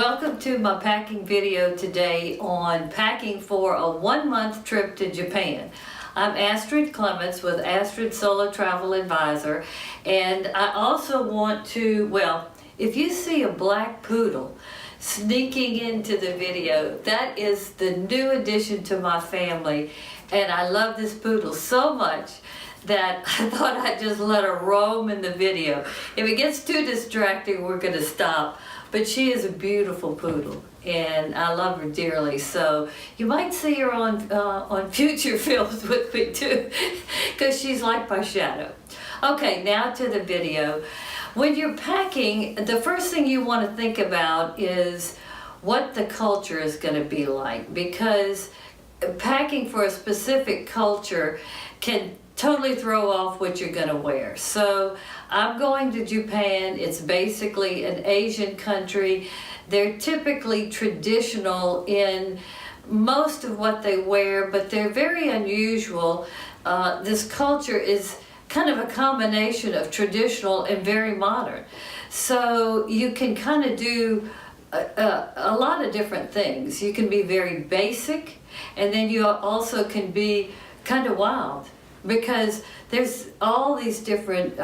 Welcome to my packing video today on packing for a 1-month trip to Japan. I'm Astrid Clements with Astrid Solo Travel Advisor, and I also want to, well, if you see a black poodle sneaking into the video, that is the new addition to my family, and I love this poodle so much that I thought I'd just let her roam in the video. If it gets too distracting, we're going to stop. But she is a beautiful poodle, and I love her dearly. So you might see her on future films with me too, because she's like my shadow. Okay, now to the video. When you're packing, the first thing you want to think about is what the culture is going to be like, because packing for a specific culture can totally throw off what you're going to wear. So I'm going to Japan. It's basically an Asian country. They're typically traditional in most of what they wear, but they're very unusual. This culture is kind of a combination of traditional and very modern. So you can kind of do a lot of different things. You can be very basic, and then you also can be kind of wild, because there's all these different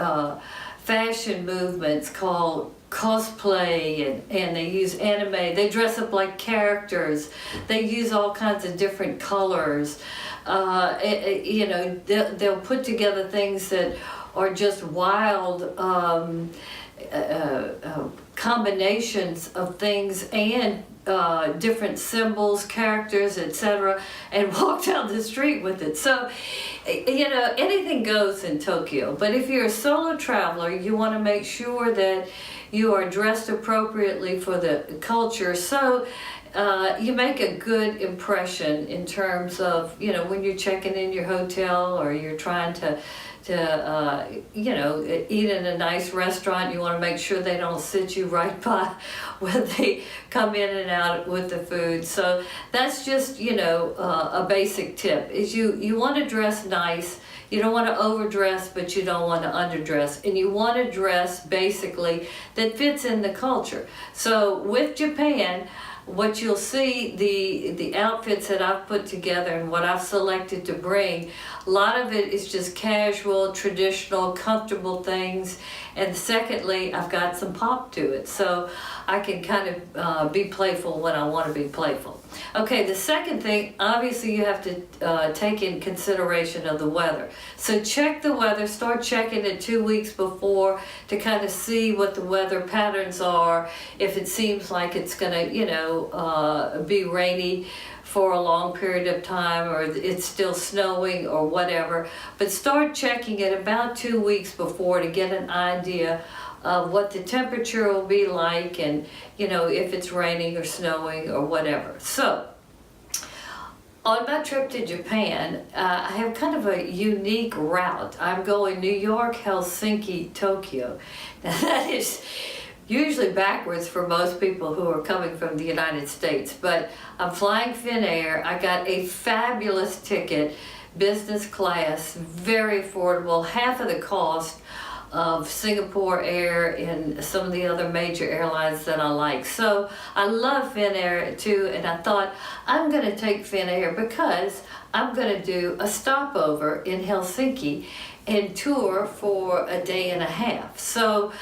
fashion movements called cosplay, and they use anime. They dress up like characters. They use all kinds of different colors. You know, they'll put together things that are just wild combinations of things and different symbols, characters, etc., and walk down the street with it. So, you know, anything goes in Tokyo. But if you're a solo traveler, you want to make sure that you are dressed appropriately for the culture. So you make a good impression in terms of, you know, when you're checking in your hotel, or you're trying to you know, eat in a nice restaurant. You want to make sure they don't sit you right by when they come in and out with the food. So that's just, you know, a basic tip, is you want to dress nice. You don't want to overdress, but you don't want to underdress. And you want to dress basically that fits in the culture. So with Japan, what you'll see, the outfits that I've put together and what I've selected to bring, a lot of it is just casual, traditional, comfortable things. And secondly, I've got some pop to it, so I can kind of be playful when I want to be playful. Okay, the second thing, obviously you have to take in consideration of the weather. So check the weather, start checking it 2 weeks before to kind of see what the weather patterns are. If it seems like it's gonna, you know, be rainy for a long period of time, or it's still snowing or whatever. But start checking it about 2 weeks before to get an idea of what the temperature will be like, and, you know, if it's raining or snowing or whatever. So on my trip to Japan, I have kind of a unique route. I'm going New York, Helsinki, Tokyo. Now that is usually backwards for most people who are coming from the United States, but I'm flying Finnair. I got a fabulous ticket, business class, very affordable, half of the cost of Singapore Air and some of the other major airlines that I like. So I love Finnair too, and I thought I'm going to take Finnair because I'm going to do a stopover in Helsinki and tour for a day and a half. So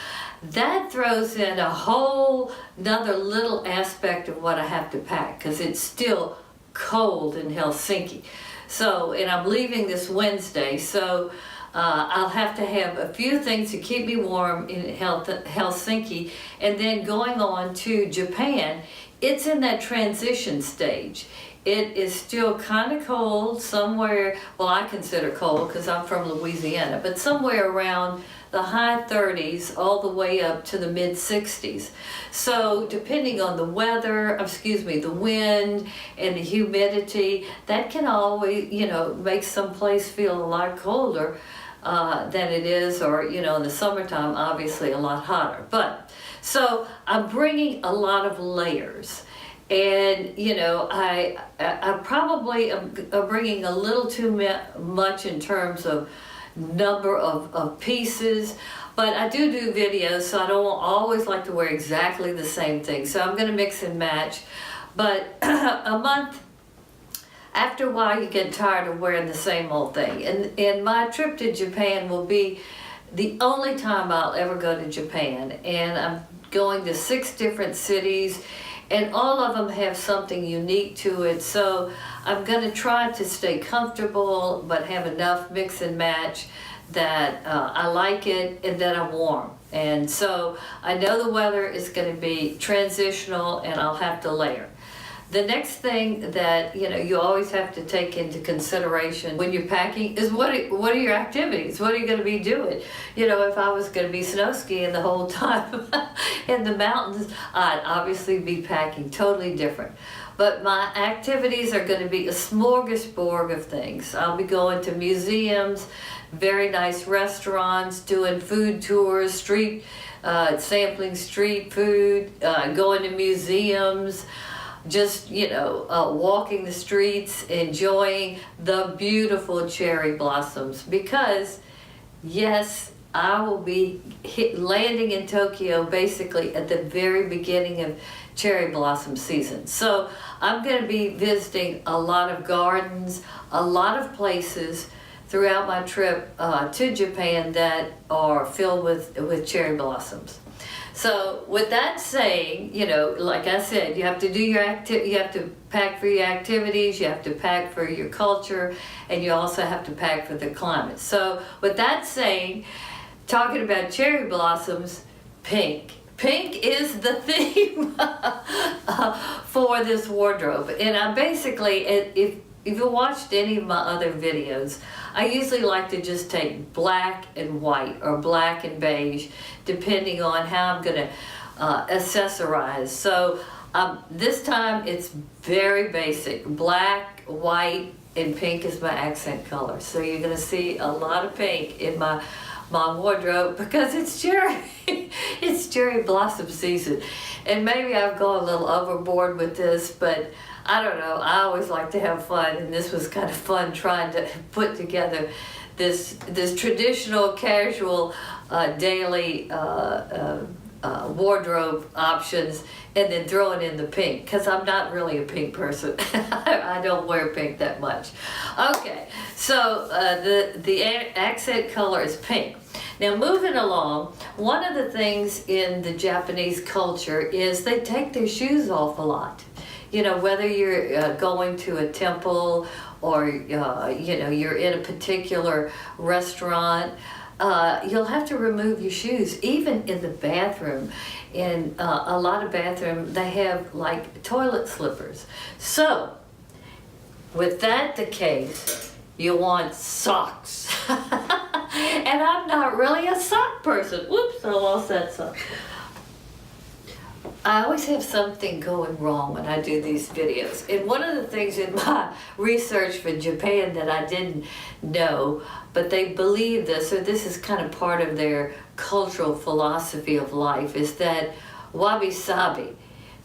that throws in a whole another little aspect of what I have to pack, because it's still cold in Helsinki. So, and I'm leaving this Wednesday, so I'll have to have a few things to keep me warm in Helsinki, and then going on to Japan, it's in that transition stage. It is still kind of cold somewhere, well, I consider cold because I'm from Louisiana, but somewhere around the high 30s all the way up to the mid 60s. So depending on the weather, the wind and the humidity, that can always, you know, make some place feel a lot colder than it is, or, you know, in the summertime, obviously a lot hotter. But, so I'm bringing a lot of layers. And, you know, I probably am bringing a little too much in terms of number of pieces. But I do videos, so I don't always like to wear exactly the same thing. So I'm going to mix and match. But a month, after a while, you get tired of wearing the same old thing. And my trip to Japan will be the only time I'll ever go to Japan. And I'm going to 6 different cities, and all of them have something unique to it. So I'm going to try to stay comfortable, but have enough mix and match that I like it and that I'm warm. And so I know the weather is going to be transitional, and I'll have to layer. The next thing that you always have to take into consideration when you're packing is what are your activities? What are you going to be doing? If I was going to be snow skiing the whole time in the mountains, I'd obviously be packing totally different. But my activities are going to be a smorgasbord of things. I'll be going to museums, very nice restaurants, doing food tours, sampling street food, going to museums, just walking the streets, enjoying the beautiful cherry blossoms, because yes, I will be landing in Tokyo basically at the very beginning of cherry blossom season. So I'm going to be visiting a lot of gardens, a lot of places throughout my trip to Japan that are filled with cherry blossoms. So with that saying, like I said, you have to do you have to pack for your activities, you have to pack for your culture, and you also have to pack for the climate. So with that saying, talking about cherry blossoms, pink. Pink is the theme for this wardrobe. And I basically, if you watched any of my other videos, I usually like to just take black and white or black and beige, depending on how I'm going to accessorize. So this time it's very basic. Black, white, and pink is my accent color. So you're going to see a lot of pink in my wardrobe, because it's cherry blossom season. And maybe I've gone a little overboard with this, but I don't know. I always like to have fun, and this was kind of fun trying to put together this traditional, casual, daily wardrobe options, and then throwing in the pink, because I'm not really a pink person. I don't wear pink that much. Okay, so the accent color is pink. Now moving along, one of the things in the Japanese culture is they take their shoes off a lot. Whether you're going to a temple or you're in a particular restaurant, you'll have to remove your shoes. Even in the bathroom, in a lot of bathrooms, they have like toilet slippers. So with that the case, you want socks. And I'm not really a sock person. Whoops, I lost that sock. I always have something going wrong when I do these videos. And one of the things in my research for Japan that I didn't know, but they believe this, or this is kind of part of their cultural philosophy of life, is that wabi-sabi,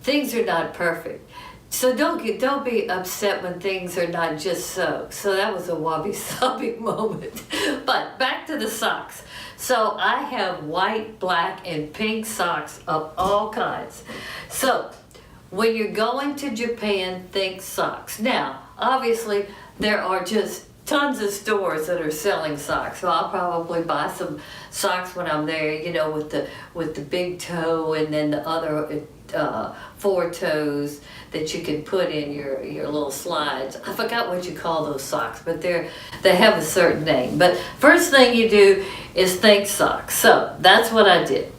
things are not perfect. So don't be upset when things are not just so. So that was a wabi-sabi moment. But back to the socks. So I have white, black, and pink socks of all kinds. So when you're going to Japan, think socks. Now, obviously, there are just tons of stores that are selling socks. So I'll probably buy some socks when I'm there, with the big toe and then the other 4 toes that you can put in your little slides. I forgot what you call those socks, but they have a certain name. But first thing you do is think socks. So that's what I did.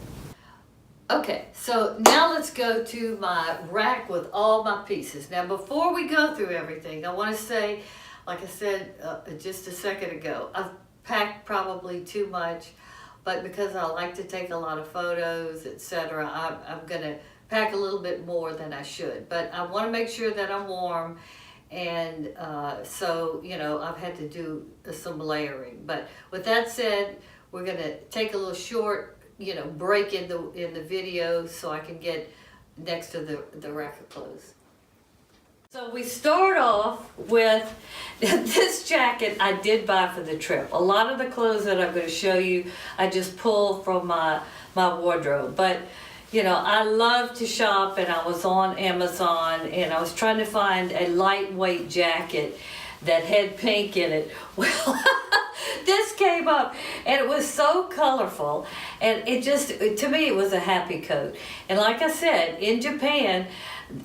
Okay, so now let's go to my rack with all my pieces. Now before we go through everything, I want to say, like I said just a second ago, I've packed probably too much, but because I like to take a lot of photos, etc., I'm going to pack a little bit more than I should. But I want to make sure that I'm warm, and so I've had to do some layering. But with that said, we're going to take a little short break in the video so I can get next to the rack of clothes. So we start off with this jacket I did buy for the trip. A lot of the clothes that I'm going to show you, I just pulled from my wardrobe. But, you know, I love to shop, and I was on Amazon, and I was trying to find a lightweight jacket that had pink in it. Well, this came up, and it was so colorful, and it just, to me, it was a happy coat. And like I said, in Japan,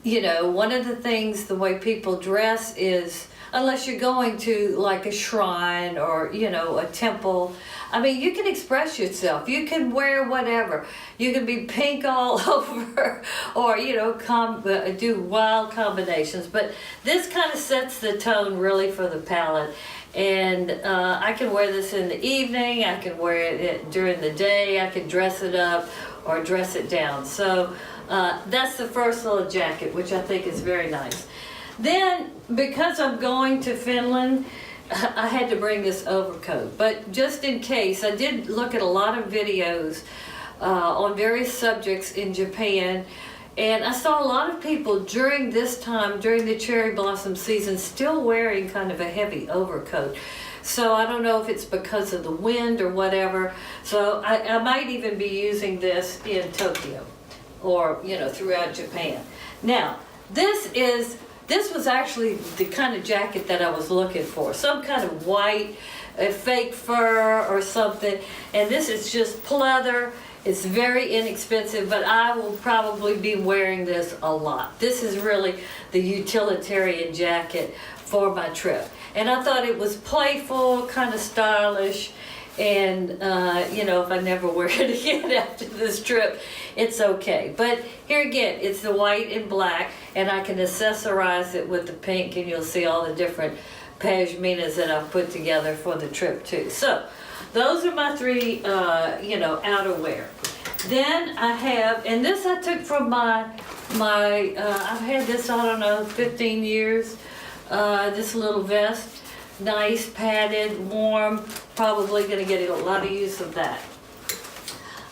you know, one of the things, the way people dress is, unless you're going to like a shrine or, you know, a temple, I mean, you can express yourself. You can wear whatever. You can be pink all over, or, you know, do wild combinations. But this kind of sets the tone really for the palette. And I can wear this in the evening. I can wear it during the day. I can dress it up or dress it down. So that's the first little jacket, which I think is very nice. Then, because I'm going to Finland, I had to bring this overcoat. But just in case, I did look at a lot of videos on various subjects in Japan, and I saw a lot of people during this time, during the cherry blossom season, still wearing kind of a heavy overcoat. So I don't know if it's because of the wind or whatever. So I might even be using this in Tokyo, or, you know, throughout Japan. Now, this was actually the kind of jacket that I was looking for. Some kind of white, fake fur or something. And this is just pleather. It's very inexpensive, but I will probably be wearing this a lot. This is really the utilitarian jacket for my trip. And I thought it was playful, kind of stylish. And, you know, if I never wear it again after this trip, it's okay. But here again, it's the white and black, and I can accessorize it with the pink, and you'll see all the different pashminas that I've put together for the trip too. So those are my three, you know, outerwear. Then I have, and this I took from I've had this, I don't know, 15 years, this little vest. Nice, padded, warm, probably going to get a lot of use of that.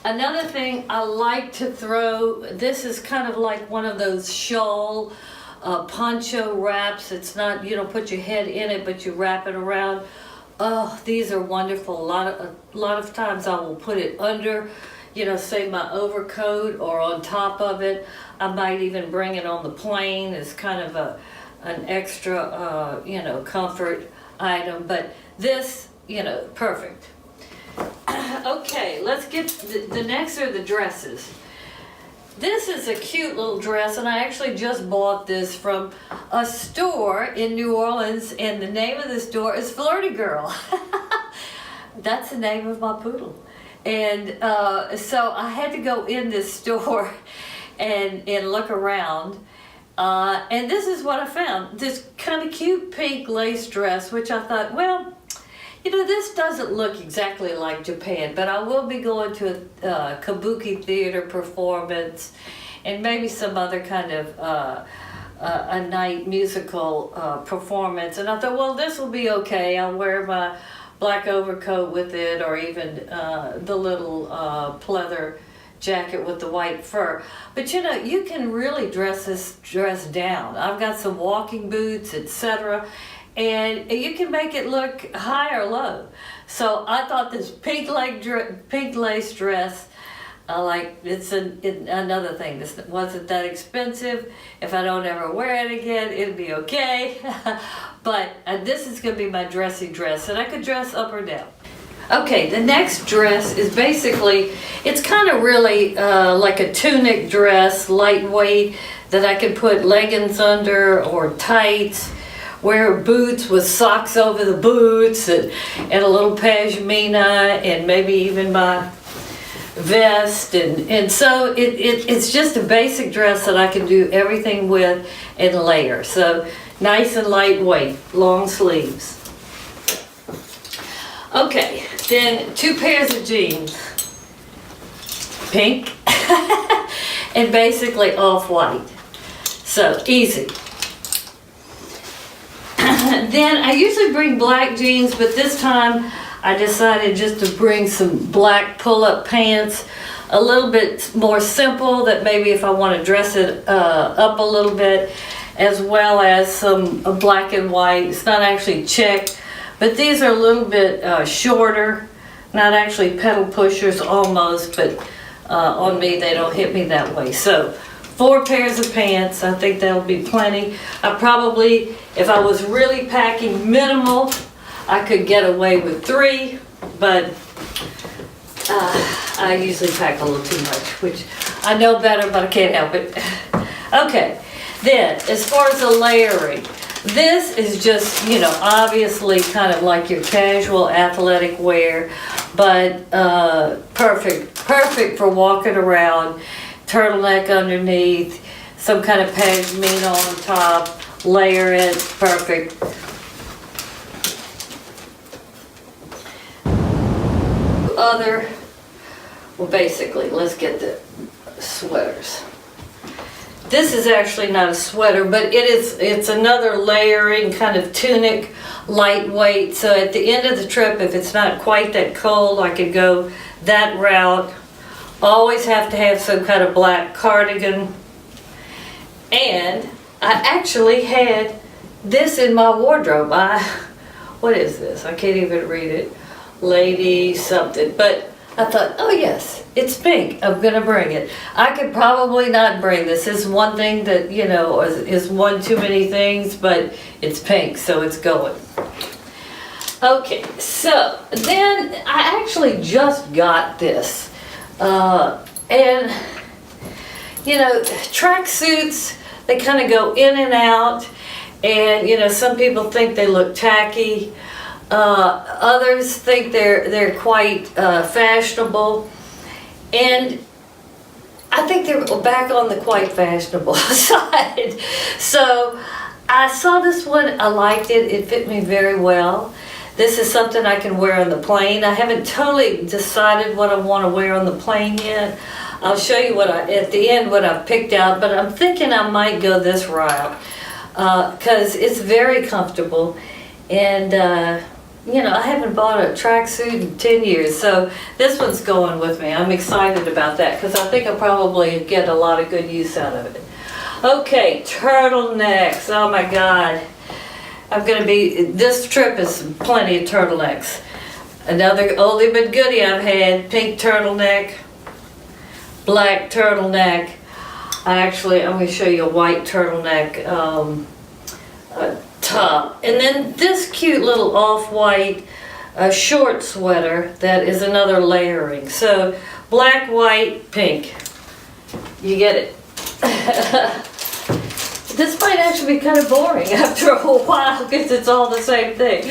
Another thing I like to throw, this is kind of like one of those shawl poncho wraps. It's not, you don't put your head in it, but you wrap it around. Oh, these are wonderful. A lot of times I will put it under, you know, say my overcoat, or on top of it. I might even bring it on the plane as kind of an extra, you know, comfort item. But this, you know, perfect. Okay, let's get the next are the dresses. This is a cute little dress, and I actually just bought this from a store in New Orleans, and the name of the store is Flirty Girl. That's the name of my poodle. And so I had to go in this store and look around. And this is what I found. This kind of cute pink lace dress, which I thought, well, you know, this doesn't look exactly like Japan, but I will be going to a kabuki theater performance and maybe some other kind of a night musical performance. And I thought, well, this will be okay. I'll wear my black overcoat with it, or even the little pleather jacket with the white fur. But you know, you can really dress this dress down. I've got some walking boots, etc., and you can make it look high or low. So I thought this pink lace dress, it's another thing. This wasn't that expensive. If I don't ever wear it again, it'll be okay. But this is going to be my dressy dress, and I could dress up or down. Okay, the next dress is basically, it's kind of really like a tunic dress, lightweight, that I can put leggings under or tights, wear boots with socks over the boots, and a little pashmina, and maybe even my vest. And so it's just a basic dress that I can do everything with and layer. So nice and lightweight, long sleeves. Okay, then 2 pairs of jeans, pink, and basically off-white. So easy. Then I usually bring black jeans, but this time I decided just to bring some black pull-up pants, a little bit more simple, that maybe if I want to dress it up a little bit. as well as some black and white. It's not actually checked, but these are a little bit shorter, not actually pedal pushers almost, but on me they don't hit me that way. So 4 pairs of pants, I think that'll be plenty. I probably, if I was really packing minimal, I could get away with 3, but I usually pack a little too much, which I know better, but I can't help it. Okay, then as far as the layering, this is just, you know, obviously kind of like your casual athletic wear, but perfect for walking around. Turtleneck underneath, some kind of pashmina on top, layer it, perfect. Well, basically, let's get the sweaters. This is actually not a sweater, but it's another layering kind of tunic, lightweight. So at the end of the trip, if it's not quite that cold, I could go that route. Always have to have some kind of black cardigan. And I actually had this in my wardrobe. What is this? I can't even read it. Lady something. But I thought, oh yes, it's pink. I'm gonna bring it. I could probably not bring this. This is one thing that, you know, is one too many things, but it's pink, so it's going. Okay, so then I actually just got this. And, you know, tracksuits, they kind of go in and out, and, you know, some people think they look tacky. Others think they're quite fashionable, and I think they're back on the quite fashionable side. So I saw this one, I liked it, it fit me very well. This is something I can wear on the plane. I haven't totally decided what I want to wear on the plane yet. I'll show you at the end what I've picked out, but I'm thinking I might go this route because it's very comfortable, and you know, I haven't bought a tracksuit in 10 years, so this one's going with me. I'm excited about that because I think I'll probably get a lot of good use out of it. Okay, turtlenecks. Oh my God. This trip is plenty of turtlenecks. Another oldie but goodie I've had, pink turtleneck, black turtleneck. I'm going to show you a white turtleneck top. And then this cute little off-white short sweater that is another layering. So black, white, pink. You get it. This might actually be kind of boring after a while because it's all the same thing.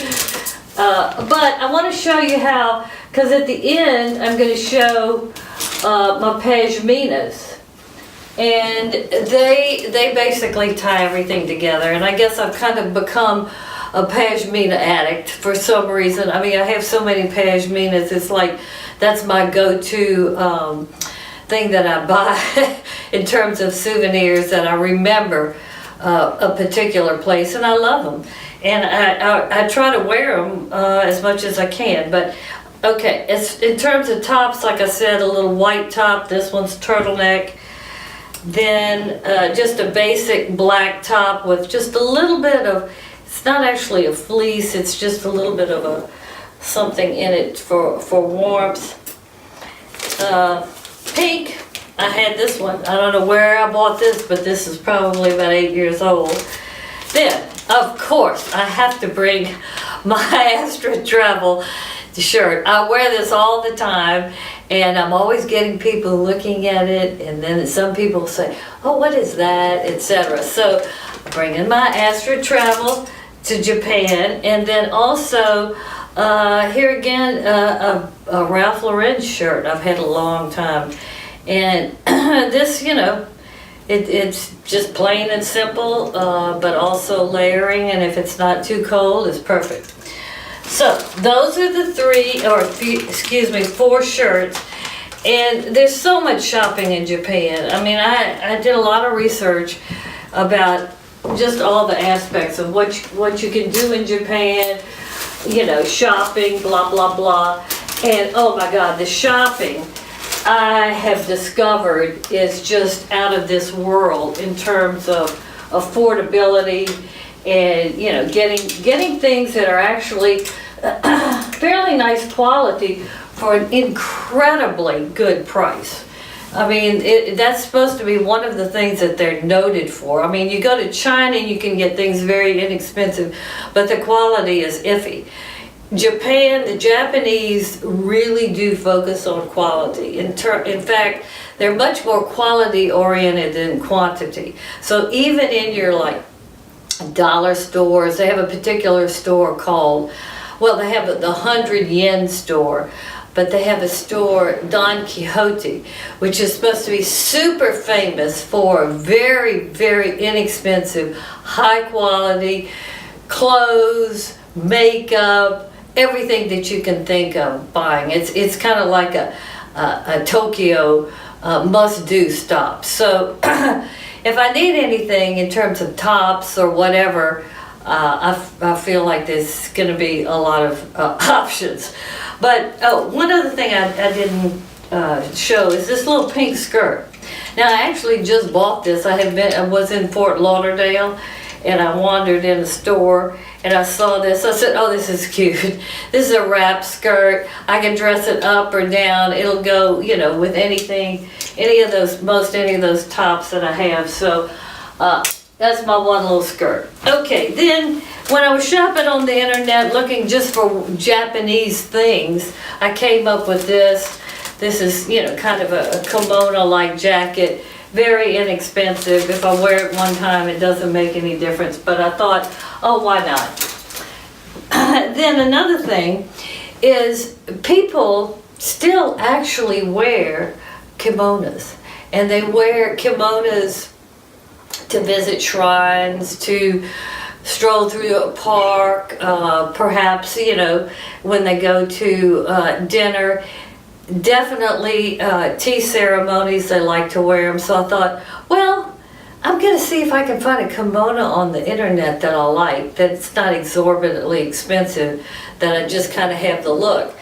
But I want to show you how, because at the end I'm going to show my pashminas. And they basically tie everything together. And I guess I've kind of become a pashmina addict for some reason. I mean, I have so many pashminas. It's like that's my go-to thing that I buy in terms of souvenirs that I remember a particular place, and I love them. And I try to wear them as much as I can. But okay, in terms of tops, like I said, a little white top. This one's turtleneck. Then just a basic black top with just a little bit of, it's not actually a fleece, it's just a little bit of something in it for warmth. Pink, I had this one. I don't know where I bought this, but this is probably about 8 years old. Then, of course, I have to bring my Astra Travel shirt. I wear this all the time, and I'm always getting people looking at it, and then some people say, oh, what is that, etc. So bringing my Astra Travel to Japan, and then also here again a Ralph Lauren shirt I've had a long time. And this, you know, it's just plain and simple, but also layering, and if it's not too cold, it's perfect. So those are the 4 shirts. And there's so much shopping in Japan. I mean, I did a lot of research about just all the aspects of what you can do in Japan, you know, shopping, blah, blah, blah. And oh my God, the shopping I have discovered is just out of this world in terms of affordability, and getting things that are actually fairly nice quality for an incredibly good price. I mean, that's supposed to be one of the things that they're noted for. I mean, you go to China and you can get things very inexpensive, but the quality is iffy. Japan, the Japanese really do focus on quality. In fact, they're much more quality oriented than quantity. So even in your like dollar stores, they have a particular store called, well, they have the 100 yen store, but they have a store, Don Quixote, which is supposed to be super famous for very, very inexpensive, high quality clothes, makeup, everything that you can think of buying. It's kind of like a Tokyo must-do stop. So if I need anything in terms of tops or whatever, I feel like there's going to be a lot of options. But one other thing I didn't show is this little pink skirt. Now I actually just bought this. I was in Fort Lauderdale, and I wandered in a store and I saw this. I said, oh, this is cute. This is a wrap skirt. I can dress it up or down. It'll go, with anything, any of those tops that I have. So that's my one little skirt. Okay, then when I was shopping on the internet looking just for Japanese things, I came up with this. This is, kind of a kimono-like jacket. Very inexpensive. If I wear it one time, it doesn't make any difference. But I thought, oh, why not? Then another thing is people still actually wear kimonos. And they wear kimonos to visit shrines, to stroll through a park, perhaps, when they go to dinner. Definitely tea ceremonies, they like to wear them. So I thought, well, I'm going to see if I can find a kimono on the internet that I like, that's not exorbitantly expensive, that I just kind of have the look.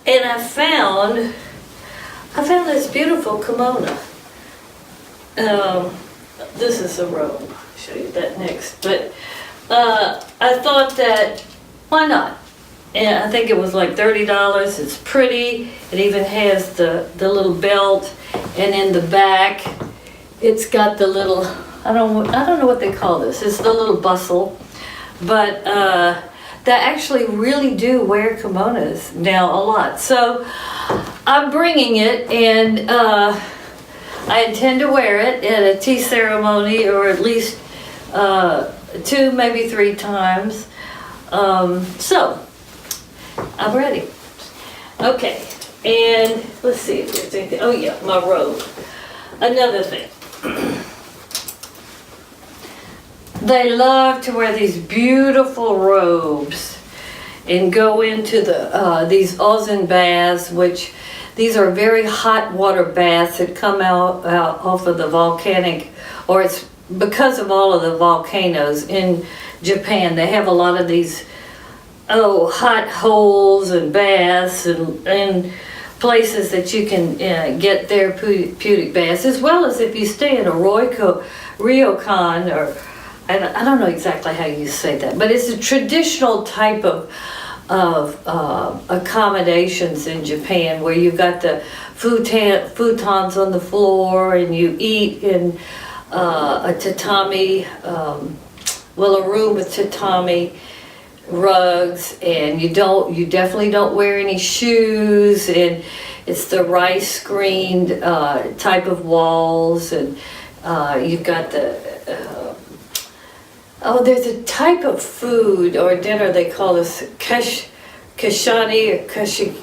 And I found this beautiful kimono. This is a robe. I'll show you that next. But I thought that, why not? And I think it was like $30. It's pretty. It even has the little belt, and in the back, it's got the little, I don't know what they call this. It's the little bustle, but they actually really do wear kimonos now a lot. So I'm bringing it, and I intend to wear it at a tea ceremony, or at least 2, maybe 3 times. So I'm ready. Okay, and let's see if there's anything. Oh yeah, my robe. Another thing. They love to wear these beautiful robes and go into these onsen baths, which these are very hot water baths that come out off of the volcanic, or it's because of all of the volcanoes in Japan. They have a lot of these hot holes and baths and places that you can get therapeutic baths, as well as if you stay in a ryokan, or I don't know exactly how you say that, but it's a traditional type of accommodations in Japan, where you've got the futons on the floor, and you eat in a tatami, a room with tatami rugs, and you definitely don't wear any shoes, and it's the rice screened type of walls, and you've got there's a type of food or dinner they call this kashani or kashi.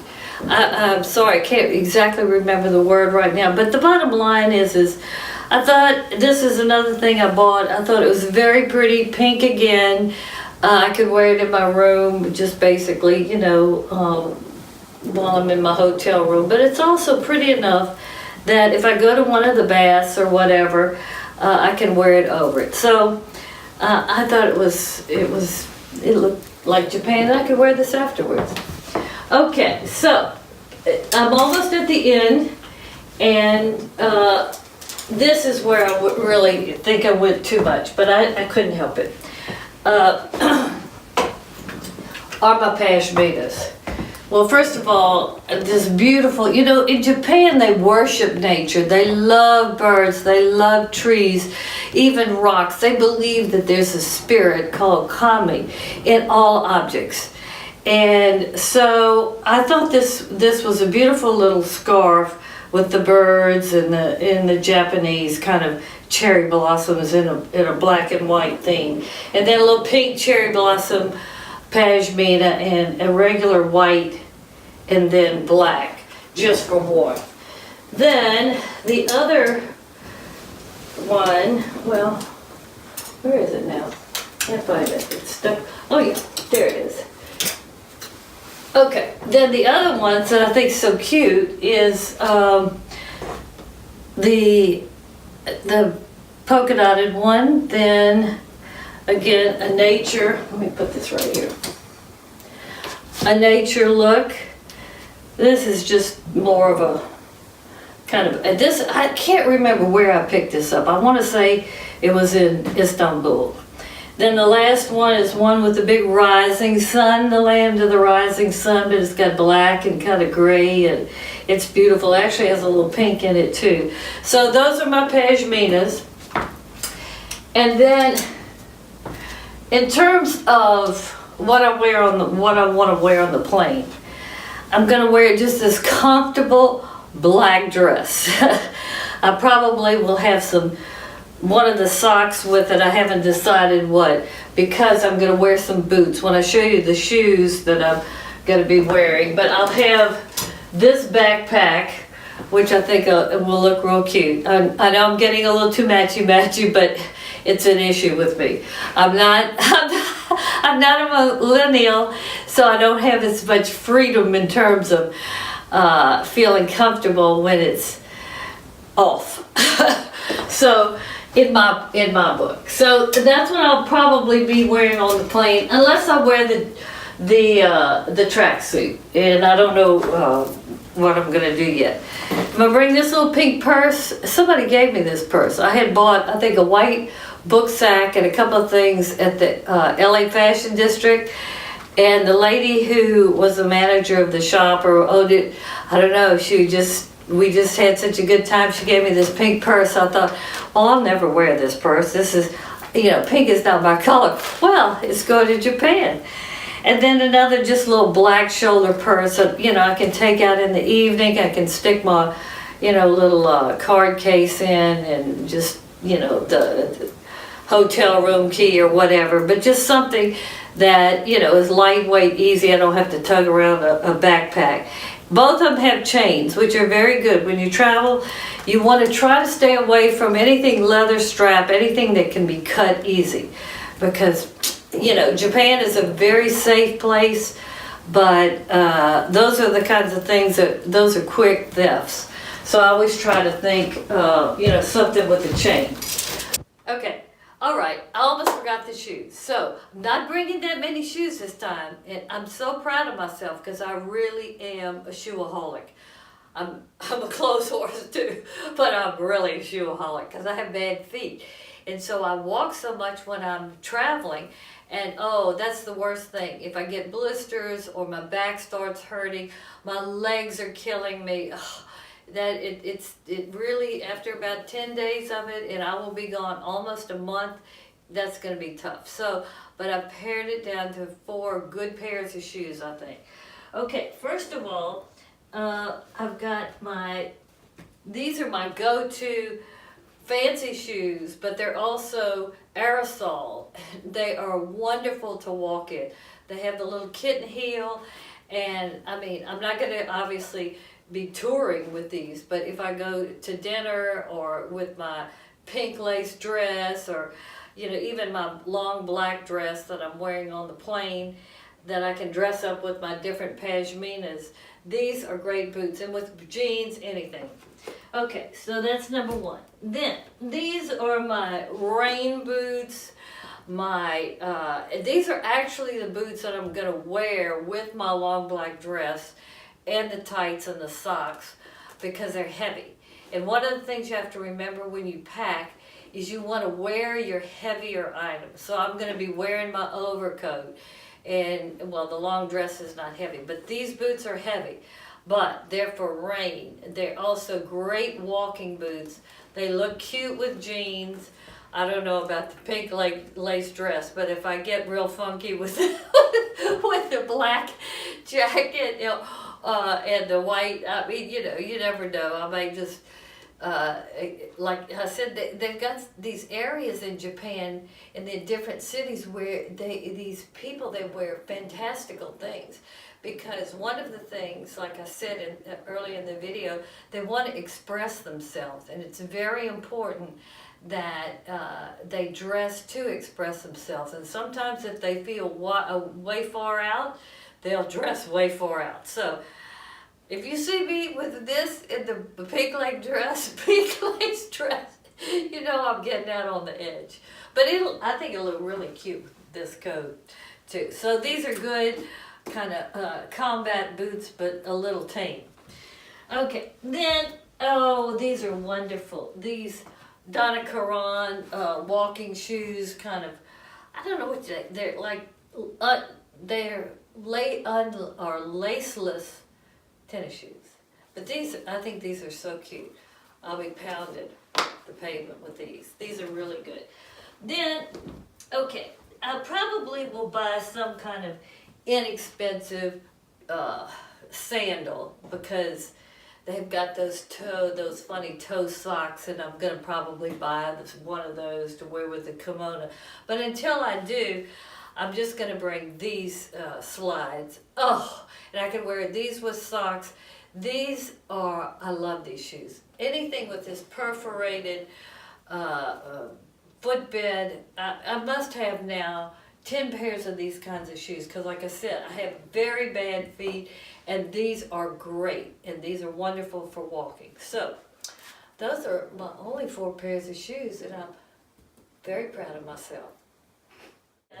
I'm sorry, I can't exactly remember the word right now, but the bottom line is I thought, this is another thing I bought. I thought it was very pretty, pink again. I could wear it in my room, just basically, while I'm in my hotel room. But it's also pretty enough that if I go to one of the baths or whatever, I can wear it over it. So I thought it looked like Japan, and I could wear this afterwards. Okay, so I'm almost at the end, and this is where I would really think I went too much, but I couldn't help it. Are my pashminas. Well, first of all, this beautiful, you know, in Japan they worship nature. They love birds, they love trees, even rocks. They believe that there's a spirit called kami in all objects. And so I thought this was a beautiful little scarf with the birds and the Japanese kind of cherry blossoms in a black and white theme. And then a little pink cherry blossom pashmina and a regular white and then black, just for warmth. Then the other one, well, where is it now? Can't find it. It's stuck. Oh yeah, there it is. Okay, then the other ones that I think is so cute is the polka dotted one, then again a nature, let me put this right here, a nature look. This is just more of a kind of, this, I can't remember where I picked this up. I want to say it was in Istanbul. Then the last one is one with the big rising sun, the land of the rising sun, but it's got black and kind of gray, and it's beautiful. It actually has a little pink in it too. So those are my pashminas. And then in terms of what I wear on what I want to wear on the plane, I'm going to wear just this comfortable black dress. I probably will have one of the socks with it. I haven't decided what, because I'm going to wear some boots when I show you the shoes that I'm going to be wearing. But I'll have this backpack, which I think will look real cute. I know I'm getting a little too matchy, but it's an issue with me. I'm not a millennial, so I don't have as much freedom in terms of feeling comfortable when it's off. So in my book, so that's what I'll probably be wearing on the plane, unless I wear the tracksuit, and I don't know what I'm gonna do yet. I'm gonna bring this little pink purse. Somebody gave me this purse. I had bought, I think, a white book sack and a couple of things at the LA Fashion District, and the lady who was the manager of the shop or owned it, I don't know, we just had such a good time. She gave me this pink purse. I thought, well, I'll never wear this purse. This is, you know, pink is not my color. Well, it's going to Japan. And then another just little black shoulder purse that, you know, I can take out in the evening. I can stick my, you know, little card case in, and just, you know, the hotel room key or whatever. But just something that, you know, is lightweight, easy. I don't have to tug around a backpack. Both of them have chains, which are very good. When you travel, you want to try to stay away from anything leather strap, anything that can be cut easy. Because, you know, Japan is a very safe place, but those are the kinds of things those are quick thefts. So I always try to think, you know, something with a chain. Okay. All right, I almost forgot the shoes. So, I'm not bringing that many shoes this time, and I'm so proud of myself because I really am a shoeaholic. I'm a clothes horse too, but I'm really a shoeaholic because I have bad feet. And so I walk so much when I'm traveling, and oh, that's the worst thing. If I get blisters or my back starts hurting, my legs are killing me. Ugh. That it really, after about 10 days of it, and I will be gone almost a month, that's going to be tough. So, but I've pared it down to 4 good pairs of shoes, I think. Okay, first of all, I've got these are my go-to fancy shoes, but they're also aerosol. They are wonderful to walk in. They have the little kitten heel, and I mean, I'm not going to obviously be touring with these, but if I go to dinner or with my pink lace dress, or, you know, even my long black dress that I'm wearing on the plane, that I can dress up with my different pashminas, these are great boots, and with jeans, anything. Okay, so that's number 1. Then these are my rain boots. These are actually the boots that I'm gonna wear with my long black dress and the tights and the socks, because they're heavy. And one of the things you have to remember when you pack is you want to wear your heavier items. So I'm going to be wearing my overcoat, and well, the long dress is not heavy, but these boots are heavy, but they're for rain. They're also great walking boots. They look cute with jeans. I don't know about the pink lace dress, but if I get real funky with with the black jacket, and the white, I mean, you never know. I may just, like I said, they've got these areas in Japan and in different cities where these people, they wear fantastical things. Because one of the things, like I said early in the video, they want to express themselves, and it's very important that they dress to express themselves. And sometimes if they feel way far out, they'll dress way far out. So if you see me with this in the pink lace dress, you know I'm getting out on the edge. But I think it'll look really cute with this coat too. So these are good kind of combat boots, but a little tame. Okay, then, oh, these are wonderful. These Donna Karan walking shoes, kind of, I don't know what they're like, they're laceless tennis shoes. But these, I think these are so cute. I'll be pounding the pavement with these. These are really good. Then, okay, I probably will buy some kind of inexpensive sandal, because they've got those funny toe socks, and I'm gonna probably buy one of those to wear with the kimono. But until I do, I'm just gonna bring these slides. Oh, and I can wear these with socks. These are, I love these shoes. Anything with this perforated footbed, I must have now 10 pairs of these kinds of shoes, because like I said, I have very bad feet, and these are great, and these are wonderful for walking. So those are my only 4 pairs of shoes, and I'm very proud of myself.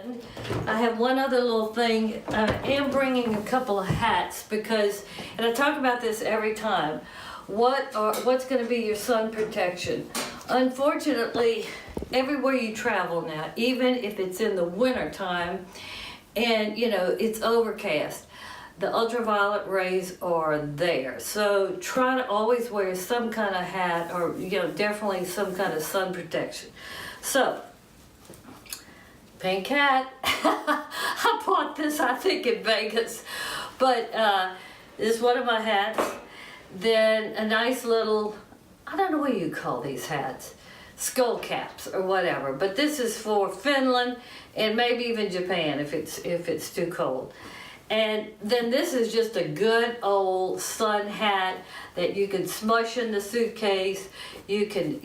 And I have one other little thing. I am bringing a couple of hats, because, and I talk about this every time, what's going to be your sun protection? Unfortunately, everywhere you travel now, even if it's in the winter time and it's overcast, the ultraviolet rays are there. So try to always wear some kind of hat, or definitely some kind of sun protection. So pink hat. I bought this, I think, in Vegas, but this is one of my hats. Then a nice little, I don't know what you call these hats, skull caps or whatever, but this is for Finland and maybe even Japan if it's too cold. And then this is just a good old sun hat that you can smush in the suitcase. You can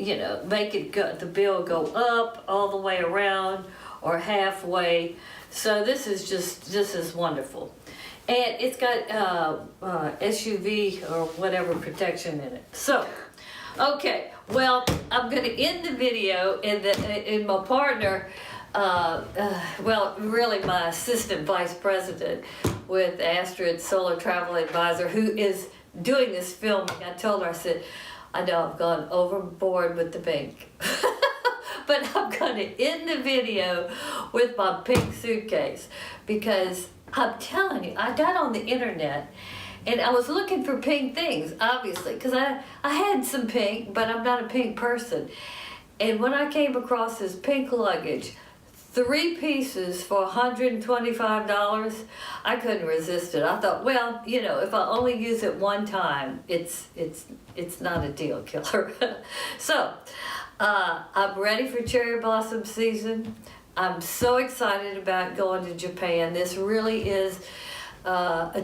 make it the bill go up all the way around or halfway. So this is wonderful. And it's got SUV or whatever protection in it. So, okay, well, I'm going to end the video, and my partner, well, really my assistant vice president with Astrid Solar Travel Advisor, who is doing this filming. I told her, I said, I know I've gone overboard with the pink. But I'm going to end the video with my pink suitcase, because I'm telling you, I got on the internet and I was looking for pink things, obviously, because I had some pink, but I'm not a pink person. And when I came across this pink luggage, 3 pieces for $125, I couldn't resist it. I thought, well, if I only use it one time, it's not a deal killer. So, I'm ready for cherry blossom season. I'm so excited about going to Japan. This really is a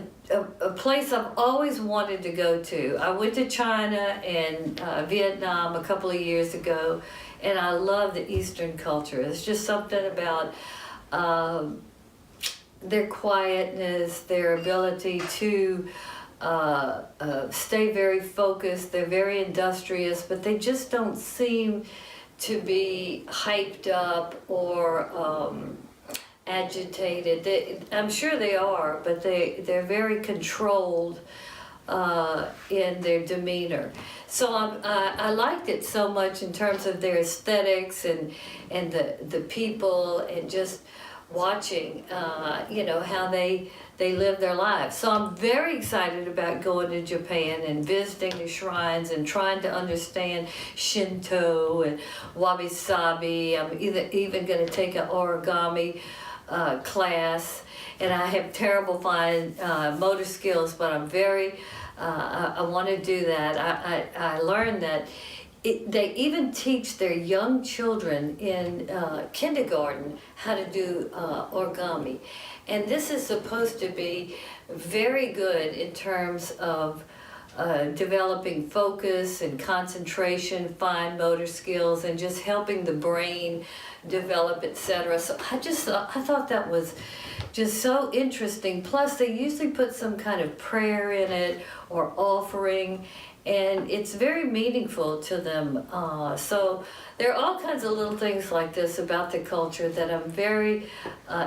place I've always wanted to go to. I went to China and Vietnam a couple of years ago, and I love the Eastern culture. It's just something about their quietness, their ability to stay very focused. They're very industrious, but they just don't seem to be hyped up or agitated. I'm sure they are, but they're very controlled in their demeanor. So I liked it so much in terms of their aesthetics and the people, and just watching how they live their lives. So I'm very excited about going to Japan and visiting the shrines and trying to understand Shinto and wabi sabi. I'm even going to take an origami class, and I have terrible fine motor skills, but I'm very I want to do that. I learned that they even teach their young children in kindergarten how to do origami. And this is supposed to be very good in terms of developing focus and concentration, fine motor skills, and just helping the brain develop, etc. So I thought that was just so interesting. Plus, they usually put some kind of prayer in it or offering, and it's very meaningful to them. So there are all kinds of little things like this about the culture that I'm very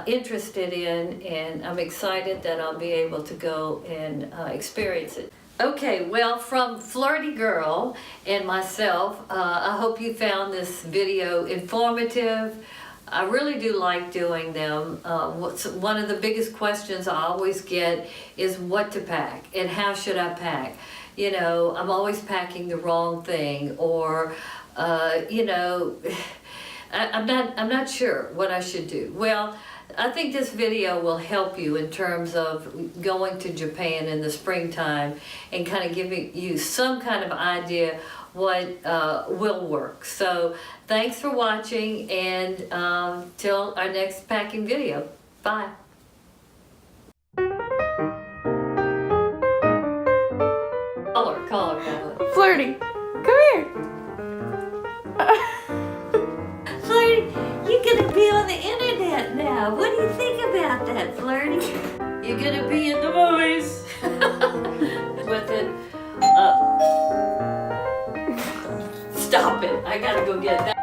interested in, and I'm excited that I'll be able to go and experience it. Okay, well, from Flirty Girl and myself, I hope you found this video informative. I really do like doing them. One of the biggest questions I always get is what to pack and how should I pack. You know, I'm always packing the wrong thing, or I'm not sure what I should do. Well, I think this video will help you in terms of going to Japan in the springtime and kind of giving you some kind of idea what will work. So thanks for watching, and till our next packing video. Bye. Call her. Flirty, come here. Flirty, you're gonna be on the internet now. What do you think about that, Flirty? You're gonna be in the movies. With it. Stop it. I gotta go get that.